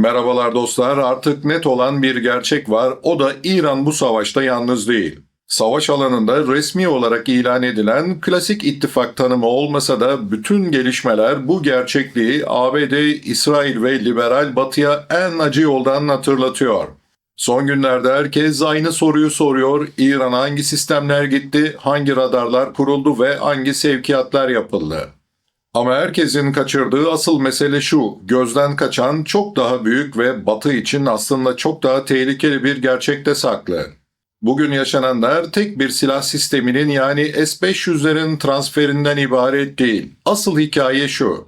Merhabalar dostlar, artık net olan bir gerçek var, o da İran bu savaşta yalnız değil. Savaş alanında resmi olarak ilan edilen klasik ittifak tanımı olmasa da bütün gelişmeler bu gerçekliği ABD, İsrail ve liberal batıya en acı yoldan hatırlatıyor. Son günlerde herkes aynı soruyu soruyor, İran'a hangi sistemler gitti, hangi radarlar kuruldu ve hangi sevkiyatlar yapıldı? Ama herkesin kaçırdığı asıl mesele şu, gözden kaçan çok daha büyük ve Batı için aslında çok daha tehlikeli bir gerçekte saklı. Bugün yaşananlar tek bir silah sisteminin yani S-500'lerin transferinden ibaret değil. Asıl hikaye şu,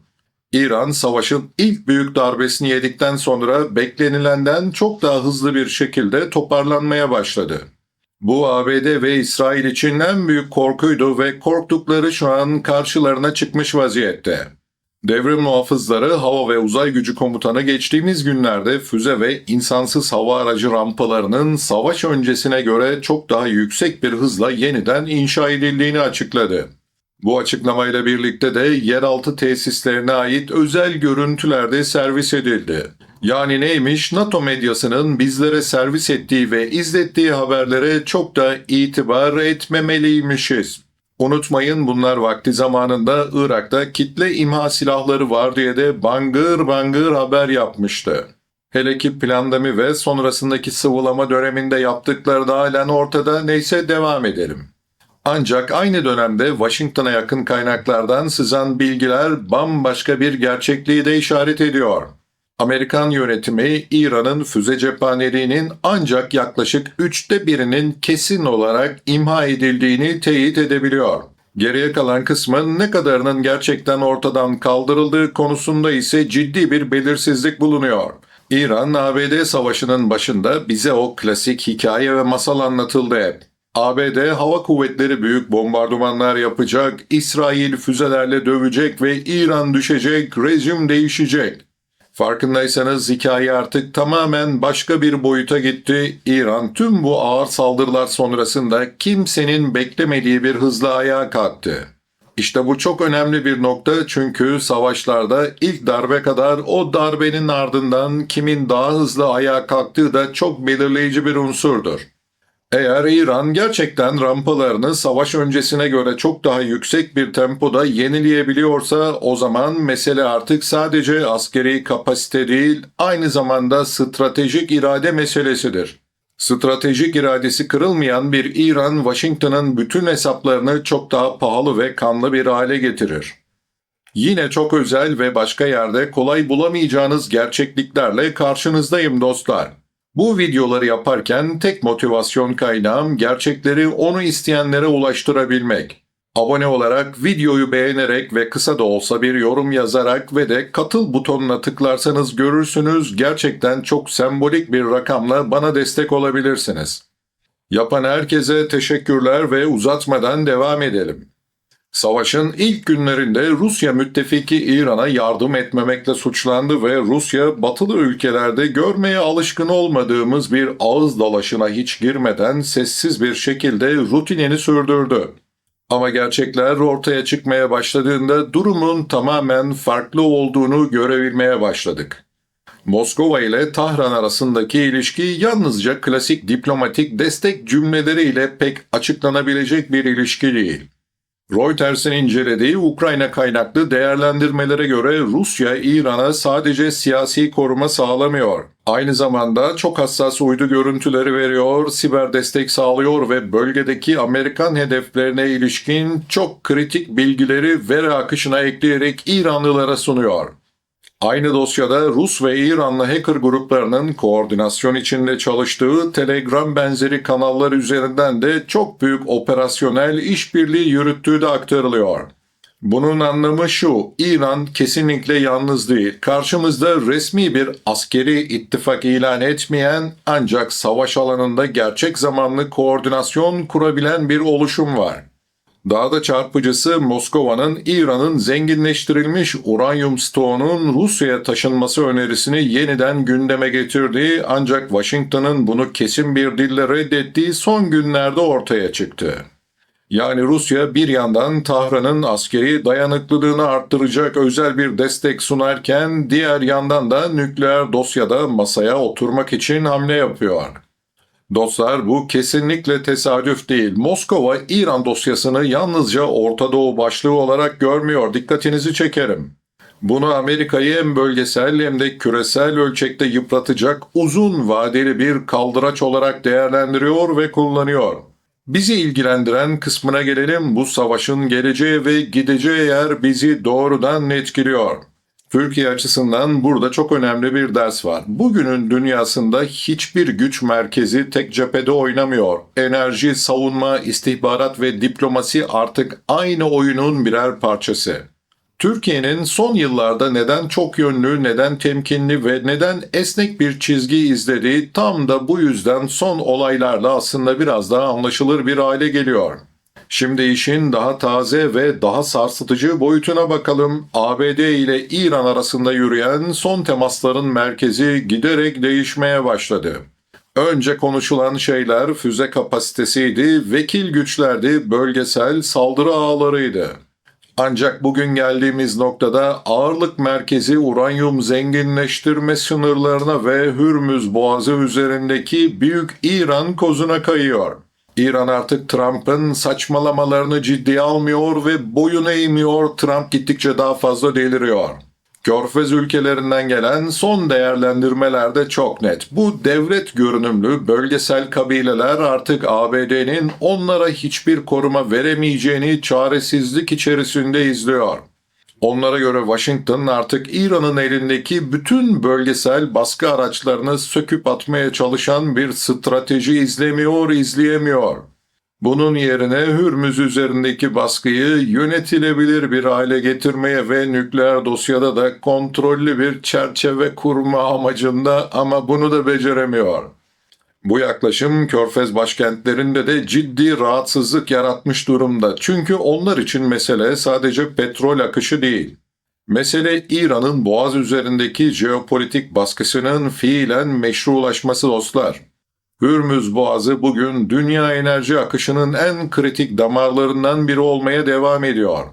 İran savaşın ilk büyük darbesini yedikten sonra beklenilenden çok daha hızlı bir şekilde toparlanmaya başladı. Bu ABD ve İsrail için en büyük korkuydu ve korktukları şu an karşılarına çıkmış vaziyette. Devrim muhafızları Hava ve Uzay Gücü Komutanı geçtiğimiz günlerde füze ve insansız hava aracı rampalarının savaş öncesine göre çok daha yüksek bir hızla yeniden inşa edildiğini açıkladı. Bu açıklamayla birlikte de yeraltı tesislerine ait özel görüntüler de servis edildi. Yani neymiş? NATO medyasının bizlere servis ettiği ve izlettiği haberlere çok da itibar etmemeliymişiz. Unutmayın bunlar vakti zamanında Irak'ta kitle imha silahları var diye de bangır bangır haber yapmıştı. Hele ki pandemi ve sonrasındaki sıvılama döneminde yaptıkları da halen ortada, neyse devam edelim. Ancak aynı dönemde Washington'a yakın kaynaklardan sızan bilgiler bambaşka bir gerçekliği de işaret ediyor. Amerikan yönetimi İran'ın füze cephaneliğinin ancak yaklaşık 1/3'inin kesin olarak imha edildiğini teyit edebiliyor. Geriye kalan kısmın ne kadarının gerçekten ortadan kaldırıldığı konusunda ise ciddi bir belirsizlik bulunuyor. İran-ABD savaşının başında bize o klasik hikaye ve masal anlatıldı hep. ABD hava kuvvetleri büyük bombardımanlar yapacak, İsrail füzelerle dövecek ve İran düşecek, rejim değişecek. Farkındaysanız hikaye artık tamamen başka bir boyuta gitti. İran tüm bu ağır saldırılar sonrasında kimsenin beklemediği bir hızla ayağa kalktı. İşte bu çok önemli bir nokta, çünkü savaşlarda ilk darbe kadar o darbenin ardından kimin daha hızlı ayağa kalktığı da çok belirleyici bir unsurdur. Eğer İran gerçekten rampalarını savaş öncesine göre çok daha yüksek bir tempoda yenileyebiliyorsa, o zaman mesele artık sadece askeri kapasite değil, aynı zamanda stratejik irade meselesidir. Stratejik iradesi kırılmayan bir İran, Washington'ın bütün hesaplarını çok daha pahalı ve kanlı bir hale getirir. Yine çok özel ve başka yerde kolay bulamayacağınız gerçekliklerle karşınızdayım dostlar. Bu videoları yaparken tek motivasyon kaynağım gerçekleri onu isteyenlere ulaştırabilmek. Abone olarak, videoyu beğenerek ve kısa da olsa bir yorum yazarak ve de katıl butonuna tıklarsanız görürsünüz, gerçekten çok sembolik bir rakamla bana destek olabilirsiniz. Yapan herkese teşekkürler ve uzatmadan devam edelim. Savaşın ilk günlerinde Rusya müttefiki İran'a yardım etmemekle suçlandı ve Rusya, batılı ülkelerde görmeye alışkın olmadığımız bir ağız dalaşına hiç girmeden sessiz bir şekilde rutinini sürdürdü. Ama gerçekler ortaya çıkmaya başladığında durumun tamamen farklı olduğunu görebilmeye başladık. Moskova ile Tahran arasındaki ilişki yalnızca klasik diplomatik destek cümleleriyle pek açıklanabilecek bir ilişki değil. Reuters'in incelediği Ukrayna kaynaklı değerlendirmelere göre Rusya, İran'a sadece siyasi koruma sağlamıyor. Aynı zamanda çok hassas uydu görüntüleri veriyor, siber destek sağlıyor ve bölgedeki Amerikan hedeflerine ilişkin çok kritik bilgileri veri akışına ekleyerek İranlılara sunuyor. Aynı dosyada Rus ve İranlı hacker gruplarının koordinasyon içinde çalıştığı Telegram benzeri kanallar üzerinden de çok büyük operasyonel işbirliği yürüttüğü de aktarılıyor. Bunun anlamı şu, İran kesinlikle yalnız değil. Karşımızda resmi bir askeri ittifak ilan etmeyen ancak savaş alanında gerçek zamanlı koordinasyon kurabilen bir oluşum var. Daha da çarpıcısı, Moskova'nın İran'ın zenginleştirilmiş uranyum stoğunun Rusya'ya taşınması önerisini yeniden gündeme getirdiği, ancak Washington'ın bunu kesin bir dille reddettiği son günlerde ortaya çıktı. Yani Rusya bir yandan Tahran'ın askeri dayanıklılığını arttıracak özel bir destek sunarken diğer yandan da nükleer dosyada masaya oturmak için hamle yapıyor. Dostlar, bu kesinlikle tesadüf değil. Moskova İran dosyasını yalnızca Orta Doğu başlığı olarak görmüyor. Dikkatinizi çekerim. Bunu Amerika'yı hem bölgesel hem de küresel ölçekte yıpratacak uzun vadeli bir kaldıraç olarak değerlendiriyor ve kullanıyor. Bizi ilgilendiren kısmına gelelim. Bu savaşın geleceği ve gideceği yer bizi doğrudan etkiliyor. Türkiye açısından burada çok önemli bir ders var. Bugünün dünyasında hiçbir güç merkezi tek cephede oynamıyor. Enerji, savunma, istihbarat ve diplomasi artık aynı oyunun birer parçası. Türkiye'nin son yıllarda neden çok yönlü, neden temkinli ve neden esnek bir çizgi izlediği tam da bu yüzden son olaylarla aslında biraz daha anlaşılır bir hale geliyor. Şimdi işin daha taze ve daha sarsıtıcı boyutuna bakalım. ABD ile İran arasında yürüyen son temasların merkezi giderek değişmeye başladı. Önce konuşulan şeyler füze kapasitesiydi, vekil güçlerdi, bölgesel saldırı ağlarıydı. Ancak bugün geldiğimiz noktada ağırlık merkezi uranyum zenginleştirme sınırlarına ve Hürmüz Boğazı üzerindeki Büyük İran kozuna kayıyor. İran artık Trump'ın saçmalamalarını ciddiye almıyor ve boyun eğmiyor. Trump gittikçe daha fazla deliriyor. Körfez ülkelerinden gelen son değerlendirmeler de çok net. Bu devlet görünümlü bölgesel kabileler artık ABD'nin onlara hiçbir koruma veremeyeceğini çaresizlik içerisinde izliyor. Onlara göre Washington artık İran'ın elindeki bütün bölgesel baskı araçlarını söküp atmaya çalışan bir strateji izleyemiyor. Bunun yerine Hürmüz üzerindeki baskıyı yönetilebilir bir hale getirmeye ve nükleer dosyada da kontrollü bir çerçeve kurma amacında ama bunu da beceremiyor. Bu yaklaşım Körfez başkentlerinde de ciddi rahatsızlık yaratmış durumda. Çünkü onlar için mesele sadece petrol akışı değil. Mesele İran'ın Boğaz üzerindeki jeopolitik baskısının fiilen meşrulaşması dostlar. Hürmüz Boğazı bugün dünya enerji akışının en kritik damarlarından biri olmaya devam ediyor.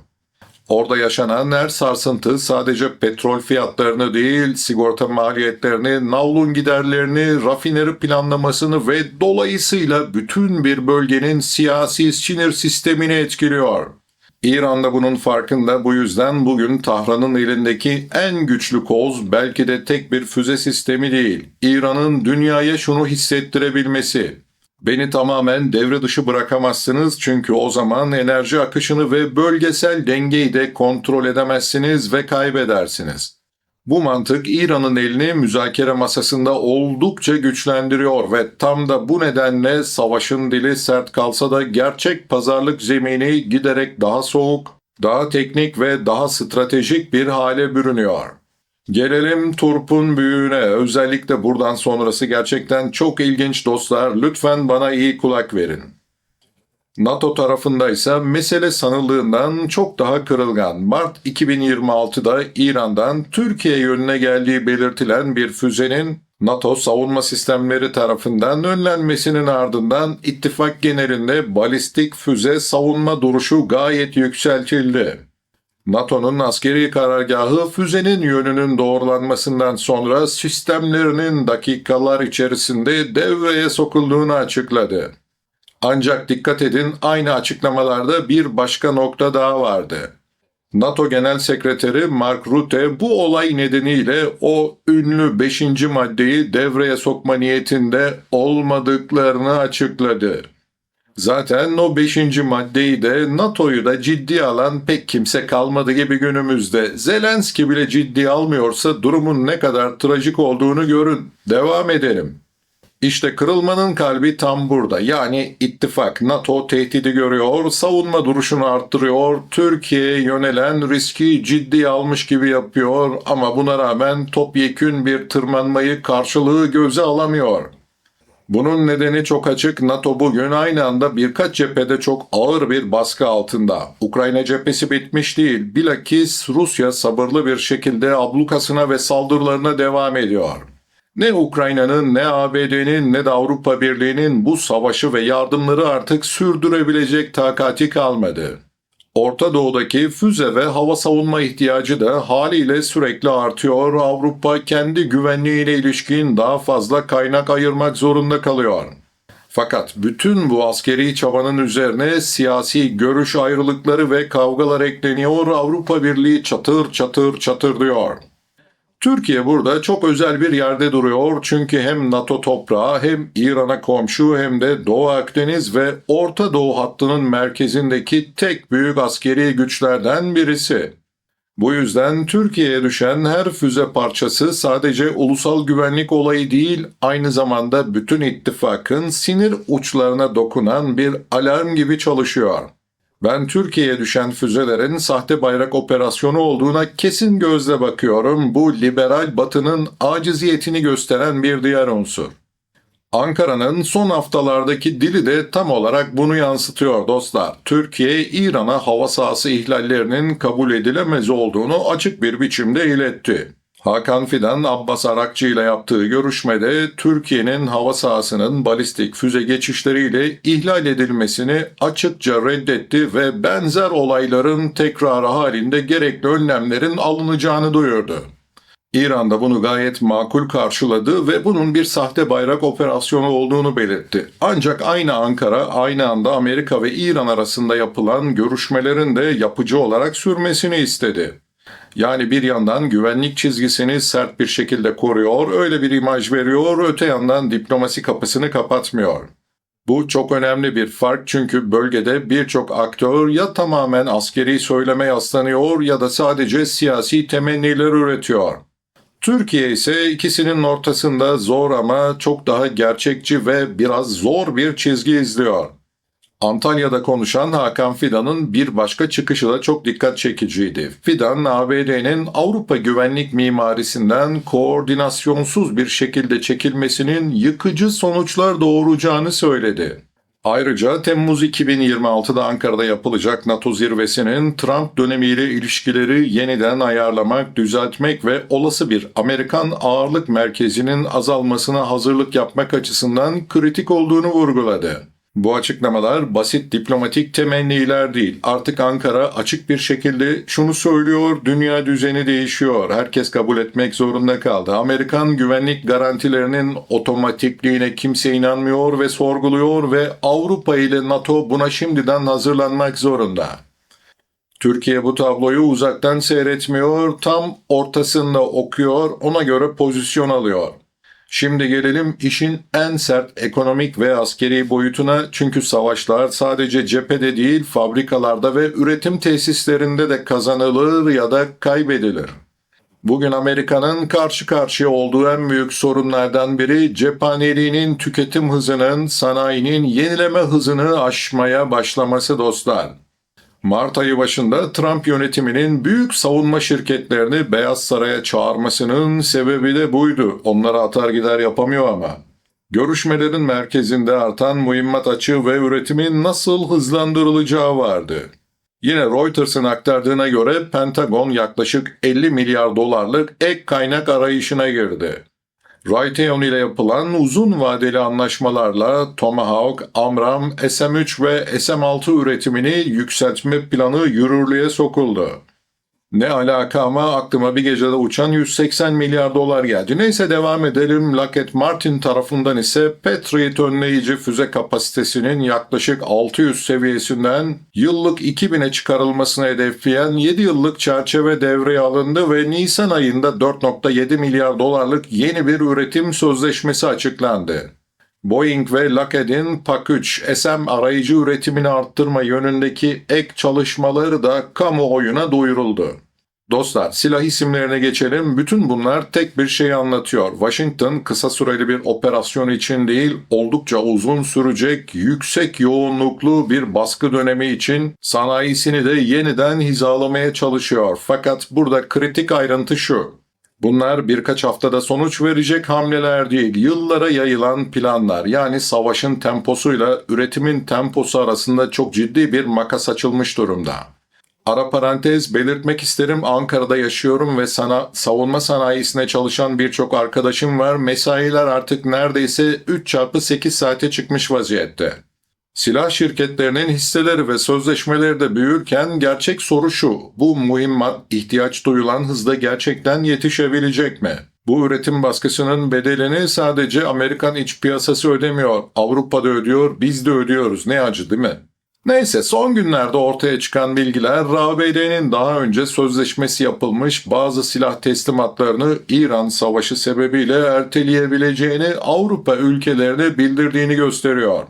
Orada yaşanan her sarsıntı sadece petrol fiyatlarını değil, sigorta maliyetlerini, navlun giderlerini, rafineri planlamasını ve dolayısıyla bütün bir bölgenin siyasi sinir sistemini etkiliyor. İran da bunun farkında, bu yüzden bugün Tahran'ın elindeki en güçlü koz belki de tek bir füze sistemi değil. İran'ın dünyaya şunu hissettirebilmesi. Beni tamamen devre dışı bırakamazsınız çünkü o zaman enerji akışını ve bölgesel dengeyi de kontrol edemezsiniz ve kaybedersiniz. Bu mantık İran'ın elini müzakere masasında oldukça güçlendiriyor ve tam da bu nedenle savaşın dili sert kalsa da gerçek pazarlık zemini giderek daha soğuk, daha teknik ve daha stratejik bir hale bürünüyor. Gelelim turpun büyüğüne. Özellikle buradan sonrası gerçekten çok ilginç dostlar. Lütfen bana iyi kulak verin. NATO tarafında ise mesele sanıldığından çok daha kırılgan. Mart 2026'da İran'dan Türkiye yönüne geldiği belirtilen bir füzenin NATO savunma sistemleri tarafından önlenmesinin ardından ittifak genelinde balistik füze savunma duruşu gayet yükseltildi. NATO'nun askeri karargahı füzenin yönünün doğrulanmasından sonra sistemlerinin dakikalar içerisinde devreye sokulduğunu açıkladı. Ancak dikkat edin, aynı açıklamalarda bir başka nokta daha vardı. NATO Genel Sekreteri Mark Rutte bu olay nedeniyle o ünlü 5. maddeyi devreye sokma niyetinde olmadıklarını açıkladı. Zaten o 5. maddeyi de NATO'yu da ciddiye alan pek kimse kalmadı gibi günümüzde. Zelenski bile ciddiye almıyorsa durumun ne kadar trajik olduğunu görün. Devam edelim. İşte kırılmanın kalbi tam burada. Yani ittifak NATO tehdidi görüyor, savunma duruşunu arttırıyor, Türkiye'ye yönelen riski ciddiye almış gibi yapıyor ama buna rağmen topyekün bir tırmanmayı karşılığı göze alamıyor. Bunun nedeni çok açık. NATO bugün aynı anda birkaç cephede çok ağır bir baskı altında. Ukrayna cephesi bitmiş değil. Bilakis Rusya sabırlı bir şekilde ablukasına ve saldırılarına devam ediyor. Ne Ukrayna'nın, ne ABD'nin, ne de Avrupa Birliği'nin bu savaşı ve yardımları artık sürdürebilecek takati kalmadı. Orta Doğu'daki füze ve hava savunma ihtiyacı da haliyle sürekli artıyor. Avrupa kendi güvenliğine ilişkin daha fazla kaynak ayırmak zorunda kalıyor. Fakat bütün bu askeri çabanın üzerine siyasi görüş ayrılıkları ve kavgalar ekleniyor. Avrupa Birliği çatır çatır çatırdıyor. Türkiye burada çok özel bir yerde duruyor çünkü hem NATO toprağı hem İran'a komşu hem de Doğu Akdeniz ve Orta Doğu hattının merkezindeki tek büyük askeri güçlerden birisi. Bu yüzden Türkiye'ye düşen her füze parçası sadece ulusal güvenlik olayı değil, aynı zamanda bütün ittifakın sinir uçlarına dokunan bir alarm gibi çalışıyor. Ben Türkiye'ye düşen füzelerin sahte bayrak operasyonu olduğuna kesin gözle bakıyorum. Bu liberal batının aciziyetini gösteren bir diğer unsur. Ankara'nın son haftalardaki dili de tam olarak bunu yansıtıyor dostlar. Türkiye, İran'a hava sahası ihlallerinin kabul edilemez olduğunu açık bir biçimde iletti. Hakan Fidan, Abbas Arakçı ile yaptığı görüşmede Türkiye'nin hava sahasının balistik füze geçişleriyle ihlal edilmesini açıkça reddetti ve benzer olayların tekrarı halinde gerekli önlemlerin alınacağını duyurdu. İran da bunu gayet makul karşıladı ve bunun bir sahte bayrak operasyonu olduğunu belirtti. Ancak aynı Ankara, aynı anda Amerika ve İran arasında yapılan görüşmelerin de yapıcı olarak sürmesini istedi. Yani bir yandan güvenlik çizgisini sert bir şekilde koruyor, öyle bir imaj veriyor, öte yandan diplomasi kapısını kapatmıyor. Bu çok önemli bir fark çünkü bölgede birçok aktör ya tamamen askeri söyleme yaslanıyor ya da sadece siyasi temenniler üretiyor. Türkiye ise ikisinin ortasında zor ama çok daha gerçekçi ve biraz zor bir çizgi izliyor. Antalya'da konuşan Hakan Fidan'ın bir başka çıkışı da çok dikkat çekiciydi. Fidan, ABD'nin Avrupa güvenlik mimarisinden koordinasyonsuz bir şekilde çekilmesinin yıkıcı sonuçlar doğuracağını söyledi. Ayrıca Temmuz 2026'da Ankara'da yapılacak NATO zirvesinin Trump dönemiyle ilişkileri yeniden ayarlamak, düzeltmek ve olası bir Amerikan ağırlık merkezinin azalmasına hazırlık yapmak açısından kritik olduğunu vurguladı. Bu açıklamalar basit diplomatik temenniler değil. Artık Ankara açık bir şekilde şunu söylüyor, dünya düzeni değişiyor. Herkes kabul etmek zorunda kaldı. Amerikan güvenlik garantilerinin otomatikliğine kimse inanmıyor ve sorguluyor ve Avrupa ile NATO buna şimdiden hazırlanmak zorunda. Türkiye bu tabloyu uzaktan seyretmiyor, tam ortasında okuyor, ona göre pozisyon alıyor. Şimdi gelelim işin en sert ekonomik ve askeri boyutuna çünkü savaşlar sadece cephede değil fabrikalarda ve üretim tesislerinde de kazanılır ya da kaybedilir. Bugün Amerika'nın karşı karşıya olduğu en büyük sorunlardan biri cephaneliğinin tüketim hızının sanayinin yenileme hızını aşmaya başlaması dostlar. Mart ayı başında Trump yönetiminin büyük savunma şirketlerini Beyaz Saray'a çağırmasının sebebi de buydu. Onlara atar gider yapamıyor ama. Görüşmelerin merkezinde artan mühimmat açığı ve üretimin nasıl hızlandırılacağı vardı. Yine Reuters'ın aktardığına göre Pentagon yaklaşık 50 milyar dolarlık ek kaynak arayışına girdi. Raytheon ile yapılan uzun vadeli anlaşmalarla Tomahawk, Amram, SM-3 ve SM-6 üretimini yükseltme planı yürürlüğe sokuldu. Ne alaka ama aklıma bir gecede uçan 180 milyar dolar geldi. Neyse devam edelim. Lockheed Martin tarafından ise Patriot önleyici füze kapasitesinin yaklaşık 600 seviyesinden yıllık 2000'e çıkarılmasını hedefleyen 7 yıllık çerçeve devreye alındı ve Nisan ayında 4,7 milyar dolarlık yeni bir üretim sözleşmesi açıklandı. Boeing ve Lockheed'in PAC-3 SM arayıcı üretimini arttırma yönündeki ek çalışmaları da kamuoyuna duyuruldu. Dostlar, silah isimlerine geçelim. Bütün bunlar tek bir şey anlatıyor. Washington kısa süreli bir operasyon için değil, oldukça uzun sürecek, yüksek yoğunluklu bir baskı dönemi için sanayisini de yeniden hizalamaya çalışıyor. Fakat burada kritik ayrıntı şu. Bunlar birkaç haftada sonuç verecek hamleler değil, yıllara yayılan planlar. Yani savaşın temposuyla üretimin temposu arasında çok ciddi bir makas açılmış durumda. Ara parantez belirtmek isterim, Ankara'da yaşıyorum ve savunma sanayisine çalışan birçok arkadaşım var. Mesailer artık neredeyse 3x8 saate çıkmış vaziyette. Silah şirketlerinin hisseleri ve sözleşmeleri de büyürken gerçek soru şu: bu mühimmat ihtiyaç duyulan hızda gerçekten yetişebilecek mi? Bu üretim baskısının bedelini sadece Amerikan iç piyasası ödemiyor. Avrupa'da ödüyor, biz de ödüyoruz. Ne acı değil mi? Neyse, son günlerde ortaya çıkan bilgiler ABD'nin daha önce sözleşmesi yapılmış bazı silah teslimatlarını İran savaşı sebebiyle erteleyebileceğini Avrupa ülkelerine bildirdiğini gösteriyor.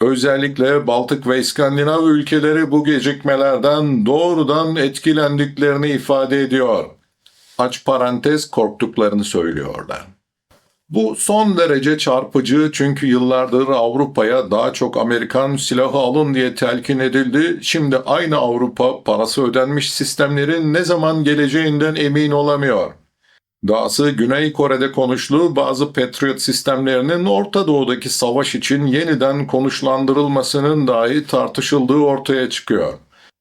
Özellikle Baltık ve İskandinav ülkeleri bu gecikmelerden doğrudan etkilendiklerini ifade ediyor. Aç parantez, korktuklarını söylüyorlar. Bu son derece çarpıcı, çünkü yıllardır Avrupa'ya daha çok Amerikan silahı alın diye telkin edildi. Şimdi aynı Avrupa parası ödenmiş sistemlerin ne zaman geleceğinden emin olamıyor. Dahası Güney Kore'de konuştuğu bazı Patriot sistemlerinin Orta Doğu'daki savaş için yeniden konuşlandırılmasının dahi tartışıldığı ortaya çıkıyor.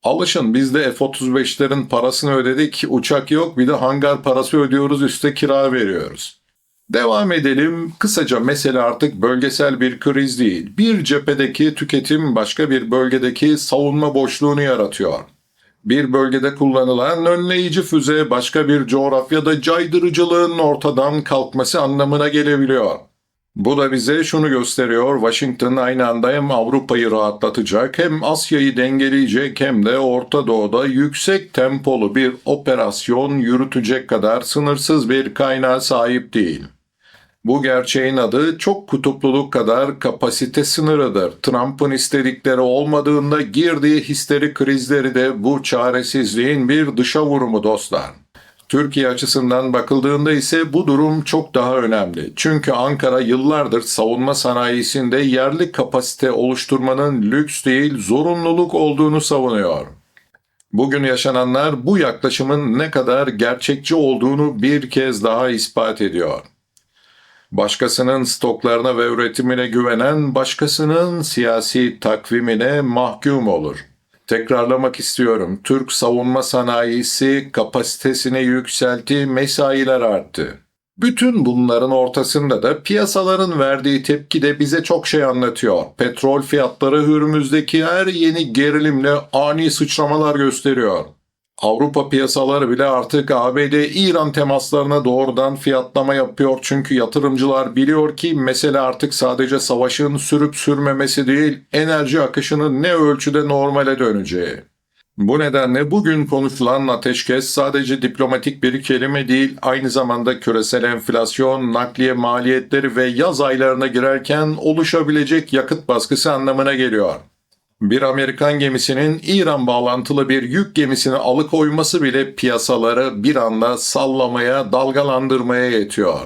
Alışın, biz de F-35'lerin parasını ödedik, uçak yok, bir de hangar parası ödüyoruz, üste kira veriyoruz. Devam edelim. Kısaca mesele artık bölgesel bir kriz değil. Bir cephedeki tüketim başka bir bölgedeki savunma boşluğunu yaratıyor. Bir bölgede kullanılan önleyici füze başka bir coğrafyada caydırıcılığın ortadan kalkması anlamına gelebiliyor. Bu da bize şunu gösteriyor: Washington aynı anda hem Avrupa'yı rahatlatacak, hem Asya'yı dengeleyecek, hem de Orta Doğu'da yüksek tempolu bir operasyon yürütecek kadar sınırsız bir kaynağa sahip değil. Bu gerçeğin adı çok kutupluluk kadar kapasite sınırıdır. Trump'ın istedikleri olmadığında girdiği histeri krizleri de bu çaresizliğin bir dışa vurumu dostlar. Türkiye açısından bakıldığında ise bu durum çok daha önemli. Çünkü Ankara yıllardır savunma sanayisinde yerli kapasite oluşturmanın lüks değil, zorunluluk olduğunu savunuyor. Bugün yaşananlar bu yaklaşımın ne kadar gerçekçi olduğunu bir kez daha ispat ediyor. Başkasının stoklarına ve üretimine güvenen, başkasının siyasi takvimine mahkum olur. Tekrarlamak istiyorum: Türk savunma sanayisi kapasitesini yükseltti, mesailer arttı. Bütün bunların ortasında da piyasaların verdiği tepki de bize çok şey anlatıyor. Petrol fiyatları Hürmüz'deki her yeni gerilimle ani sıçramalar gösteriyor. Avrupa piyasaları bile artık ABD-İran temaslarına doğrudan fiyatlama yapıyor, çünkü yatırımcılar biliyor ki mesele artık sadece savaşın sürüp sürmemesi değil, enerji akışının ne ölçüde normale döneceği. Bu nedenle bugün konuşulan ateşkes sadece diplomatik bir kelime değil, aynı zamanda küresel enflasyon, nakliye maliyetleri ve yaz aylarına girerken oluşabilecek yakıt baskısı anlamına geliyor. Bir Amerikan gemisinin İran bağlantılı bir yük gemisini alıkoyması bile piyasaları bir anda sallamaya, dalgalandırmaya yetiyor.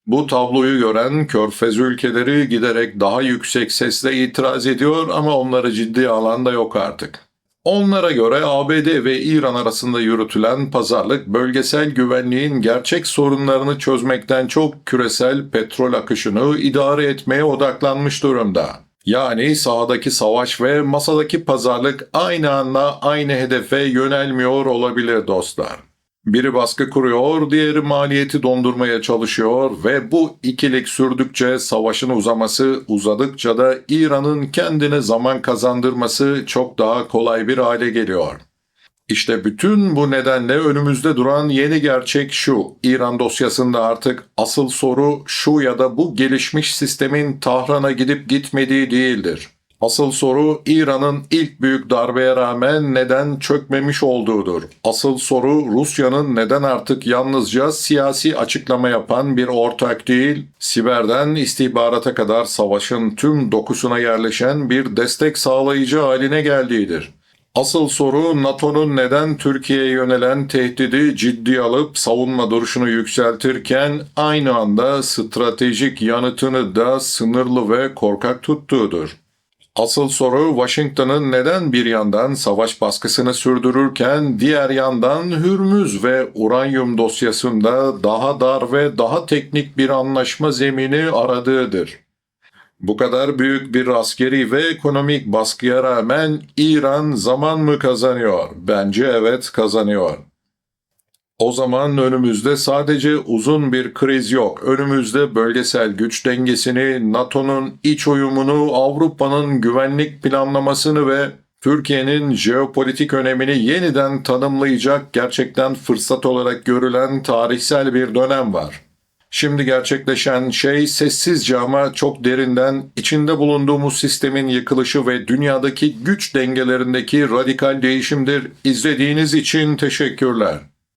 Bu tabloyu gören Körfez ülkeleri giderek daha yüksek sesle itiraz ediyor, ama onları ciddiye alan da yok artık. Onlara göre ABD ve İran arasında yürütülen pazarlık, bölgesel güvenliğin gerçek sorunlarını çözmekten çok küresel petrol akışını idare etmeye odaklanmış durumda. Yani sahadaki savaş ve masadaki pazarlık aynı anda aynı hedefe yönelmiyor olabilir dostlar. Biri baskı kuruyor, diğeri maliyeti dondurmaya çalışıyor ve bu ikilik sürdükçe savaşın uzadıkça da İran'ın kendine zaman kazandırması çok daha kolay bir hale geliyor. İşte bütün bu nedenle önümüzde duran yeni gerçek şu: İran dosyasında artık asıl soru şu ya da bu gelişmiş sistemin Tahran'a gidip gitmediği değildir. Asıl soru İran'ın ilk büyük darbeye rağmen neden çökmemiş olduğudur. Asıl soru Rusya'nın neden artık yalnızca siyasi açıklama yapan bir ortak değil, siberden istihbarata kadar savaşın tüm dokusuna yerleşen bir destek sağlayıcı haline geldiğidir. Asıl soru NATO'nun neden Türkiye'ye yönelen tehdidi ciddiye alıp savunma duruşunu yükseltirken aynı anda stratejik yanıtını da sınırlı ve korkak tuttuğudur. Asıl soru Washington'ın neden bir yandan savaş baskısını sürdürürken diğer yandan Hürmüz ve uranyum dosyasında daha dar ve daha teknik bir anlaşma zemini aradığıdır. Bu kadar büyük bir askeri ve ekonomik baskıya rağmen İran zaman mı kazanıyor? Bence evet, kazanıyor. O zaman önümüzde sadece uzun bir kriz yok. Önümüzde bölgesel güç dengesini, NATO'nun iç uyumunu, Avrupa'nın güvenlik planlamasını ve Türkiye'nin jeopolitik önemini yeniden tanımlayacak, gerçekten fırsat olarak görülen tarihsel bir dönem var. Şimdi gerçekleşen şey sessizce ama çok derinden içinde bulunduğumuz sistemin yıkılışı ve dünyadaki güç dengelerindeki radikal değişimdir. İzlediğiniz için teşekkürler.